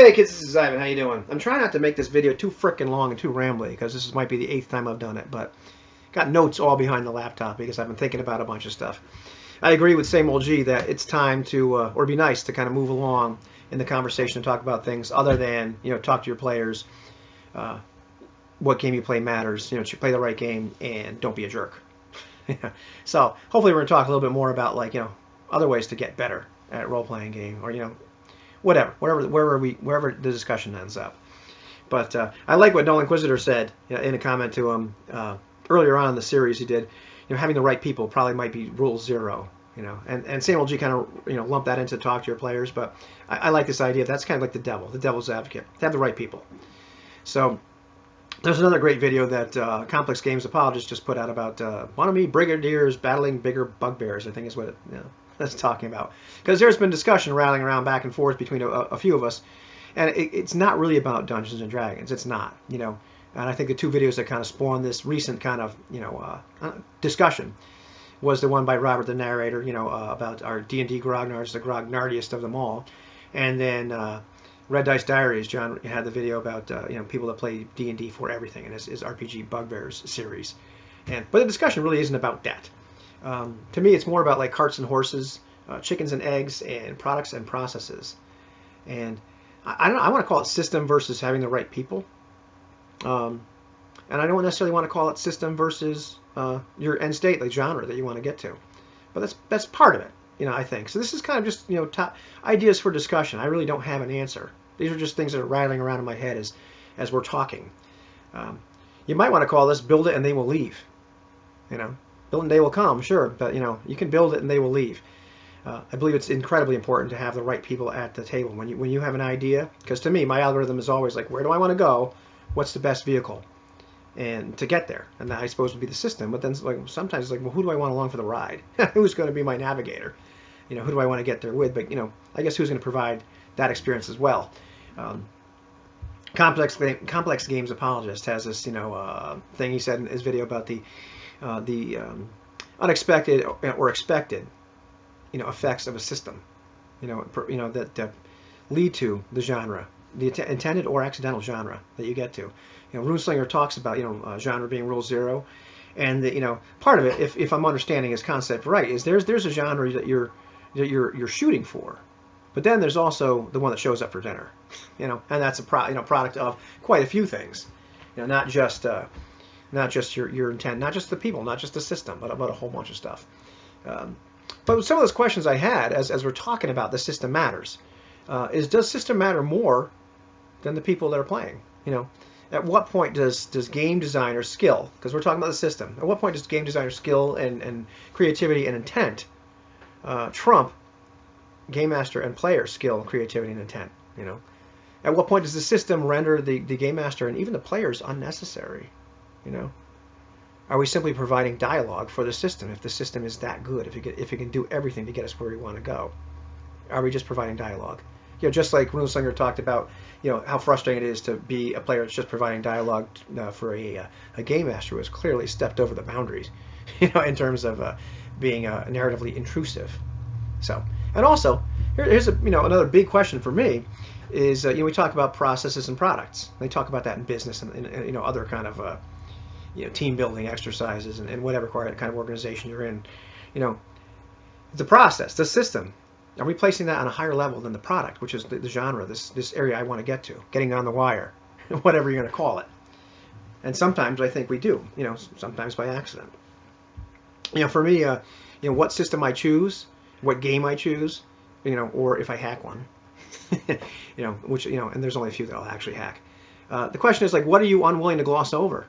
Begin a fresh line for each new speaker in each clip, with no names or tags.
Hey kids, this is Ivan. How you doing? I'm trying not to make this video too frickin' long and too rambly because this might be the 8th time I've done it, but got notes all behind the laptop because I've been thinking about a bunch of stuff. I agree with Same Old G that it's time to, or be nice to kind of move along in the conversation and talk about things other than, talk to your players. What game you play matters. You play the right game and don't be a jerk. So hopefully we're gonna talk a little bit more about other ways to get better at role-playing game, or wherever the discussion ends up. But I like what Nolan Inquisitor said in a comment to him earlier on in the series he did. Having the right people probably might be rule 0. And Same Old G kind of lumped that into talk to your players. But I like this idea. That's kind of like the devil's advocate. To have the right people. So there's another great video that Complex Games Apologist just put out about wannabe brigadiers battling bigger bugbears, I think is what it, that's talking about. Because there's been discussion rattling around back and forth between a few of us, and it's not really about Dungeons and Dragons. It's not, And I think the two videos that kind of spawned this recent kind of, discussion was the one by Robert the Narrator, about our D&D grognards, the grognardiest of them all, and then Red Dice Diaries. John had the video about people that play D&D for everything in his RPG Bugbears series, but the discussion really isn't about that. To me, it's more about like carts and horses, chickens and eggs, and products and processes. And I don't know, I want to call it system versus having the right people. And I don't necessarily want to call it system versus your end state, like genre that you want to get to. But that's part of it, I think. So this is kind of just top ideas for discussion. I really don't have an answer. These are just things that are rattling around in my head as we're talking. You might want to call this "Build It and They Will Leave." Build and they will come, sure, but you can build it and they will leave. I believe it's incredibly important to have the right people at the table when you have an idea. Because to me, my algorithm is always like, where do I want to go? What's the best vehicle? And to get there, and that I suppose would be the system. But then sometimes it's like, well, who do I want along for the ride? Who's going to be my navigator? Who do I want to get there with? But I guess who's going to provide that experience as well? Complex Games Apologist has this thing he said in his video about the unexpected or expected effects of a system that lead to the genre, the intended or accidental genre that you get to. Runeslinger talks about genre being rule 0, and part of it, if I'm understanding his concept right, is there's a genre that you're shooting for, but then there's also the one that shows up for dinner, and that's a product of quite a few things, not just your intent, not just the people, not just the system, but about a whole bunch of stuff. But some of those questions I had as we're talking about the system matters is, does system matter more than the people that are playing? At what point does game designer skill, because we're talking about the system, at what point does game designer skill and creativity and intent trump game master and player skill, creativity, and intent? At what point does the system render the game master and even the players unnecessary? Are we simply providing dialogue for the system if the system is that good, if it can do everything to get us where we want to go? Are we just providing dialogue? Just like Runeslinger talked about, how frustrating it is to be a player that's just providing dialogue for a game master who has clearly stepped over the boundaries, in terms of being narratively intrusive. So, and also, here's another big question for me is, we talk about processes and products. They talk about that in business and other kind of team building exercises and whatever kind of organization you're in. The process, the system, are we placing that on a higher level than the product, which is the genre, this area I want to get to, getting on the wire, whatever you're going to call it? And sometimes I think we do, sometimes by accident. For me, what system I choose, what game I choose, or if I hack one, which, and there's only a few that I'll actually hack. The question is, what are you unwilling to gloss over?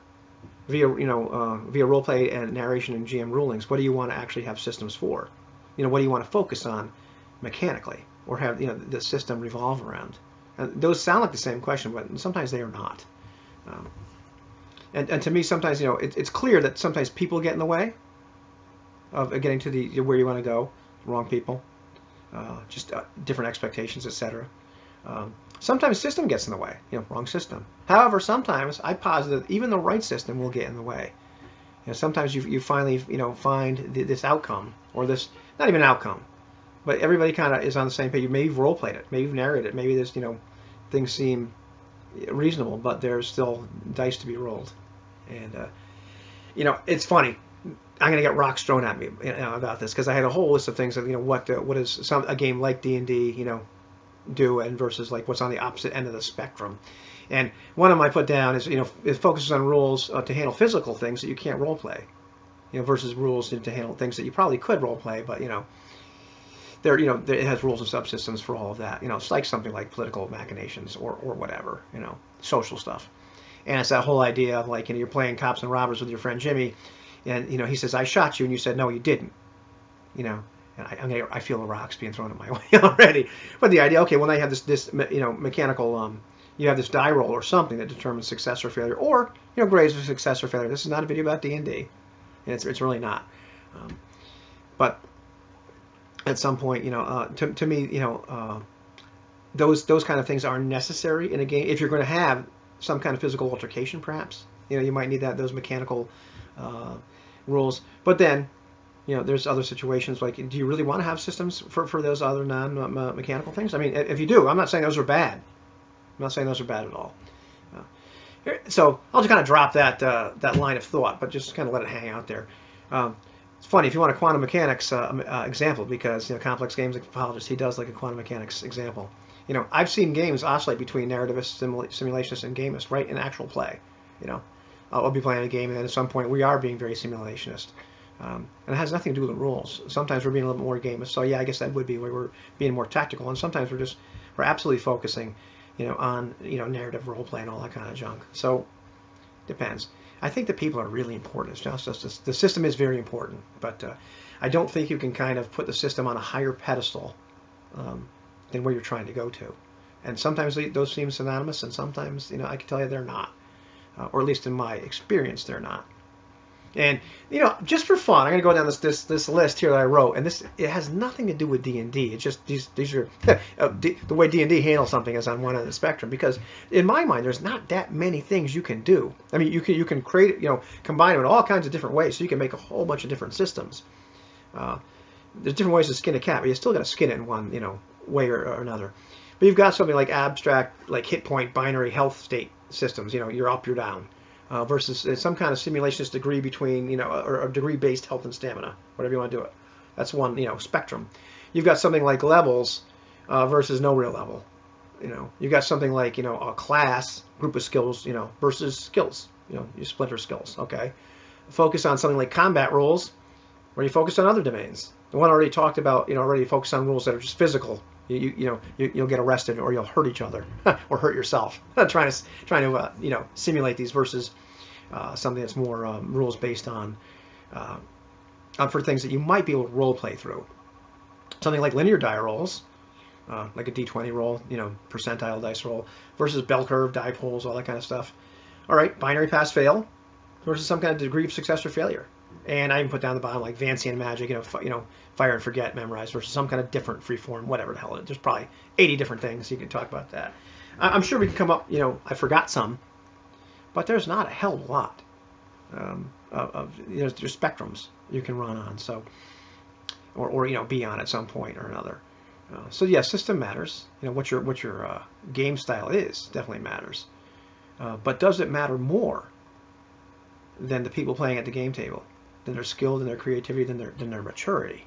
Via roleplay and narration and GM rulings, what do you want to actually have systems for? What do you want to focus on mechanically, or have the system revolve around? And those sound like the same question, but sometimes they are not. And to me, sometimes it's clear that sometimes people get in the way of getting to where you want to go. Wrong people, just different expectations, etc. Sometimes system gets in the way, wrong system. However, sometimes I posit that even the right system will get in the way. Sometimes you finally find this outcome, or this, not even outcome, but everybody kind of is on the same page. Maybe you've role played it, maybe you've narrated it, maybe there's things seem reasonable, but there's still dice to be rolled. And it's funny. I'm gonna get rocks thrown at me about this because I had a whole list of things of what is a game like D&D do and versus like what's on the opposite end of the spectrum. And one of them I put down is it focuses on rules to handle physical things that you can't role play, versus rules to handle things that you probably could role play, but it has rules and subsystems for all of that. It's like something like political machinations or whatever, social stuff. And it's that whole idea of like you're playing cops and robbers with your friend Jimmy, and he says I shot you, and you said no, you didn't. And I feel the rocks being thrown at my way already. But the idea, okay, well now you have this mechanical you have this die roll or something that determines success or failure, or grades of success or failure. This is not a video about D&D, and it's really not. But at some point, to me, those kind of things are necessary in a game if you're going to have some kind of physical altercation. Perhaps you might need those mechanical rules. But then there's other situations like, do you really want to have systems for those other non-mechanical things? I mean, if you do, I'm not saying those are bad. I'm not saying those are bad at all. So I'll just kind of drop that line of thought, but just kind of let it hang out there. It's funny if you want a quantum mechanics example, because complex games apologist, he does like a quantum mechanics example. I've seen games oscillate between narrativist, simulationist, and gamist right in actual play. I'll be playing a game, and then at some point we are being very simulationist. And it has nothing to do with the rules. Sometimes we're being a little bit more gamist. So yeah, I guess that would be where we're being more tactical, and sometimes we're absolutely focusing on narrative role play and all that kind of junk. So depends. I think the people are really important. It's just the system is very important, but I don't think you can kind of put the system on a higher pedestal than where you're trying to go to. And sometimes those seem synonymous, and sometimes I can tell you they're not, or at least in my experience they're not. And just for fun, I'm going to go down this list here that I wrote, and it has nothing to do with D&D. It's just these are the way D&D handles something is on one end of the spectrum. Because in my mind, there's not that many things you can do. I mean, you can create combine it in all kinds of different ways, so you can make a whole bunch of different systems. There's different ways to skin a cat, but you still got to skin it in one way or another. But you've got something like abstract, like hit point, binary health state systems. You're up, you're down. Versus some kind of simulationist degree between, or a degree-based health and stamina, whatever you want to do it. That's one, spectrum. You've got something like levels versus no real level. You've got something like, a class, group of skills, versus skills. You splinter skills, okay? Focus on something like combat rules, where you focus on other domains. The one I already talked about, already focus on rules that are just physical. You'll get arrested, or you'll hurt each other, or hurt yourself. trying to simulate these versus something that's more rules based on for things that you might be able to role play through. Something like linear die rolls, like a D20 roll, percentile dice roll, versus bell curve, die pools, all that kind of stuff. All right, binary pass fail versus some kind of degree of success or failure. And I even put down the bottom like Vancian magic, fire and forget, memorize versus some kind of different free form, whatever the hell. There's probably 80 different things you can talk about that. I'm sure we can come up, I forgot some, but there's not a hell of a lot there's spectrums you can run on, so or be on at some point or another. So yeah, system matters. What your game style is definitely matters. But does it matter more than the people playing at the game table? Than their skill, than their creativity, than their maturity,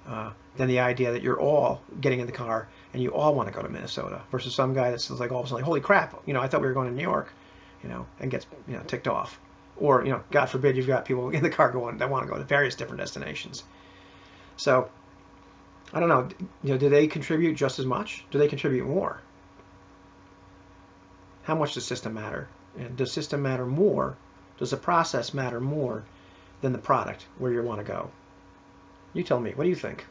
than the idea that you're all getting in the car and you all want to go to Minnesota versus some guy that's like all of a sudden like, holy crap, I thought we were going to New York, and gets ticked off, or God forbid you've got people in the car that want to go to various different destinations. So I don't know, do they contribute just as much? Do they contribute more? How much does system matter? And does system matter more? Does the process matter more than the product where you want to go? You tell me. What do you think?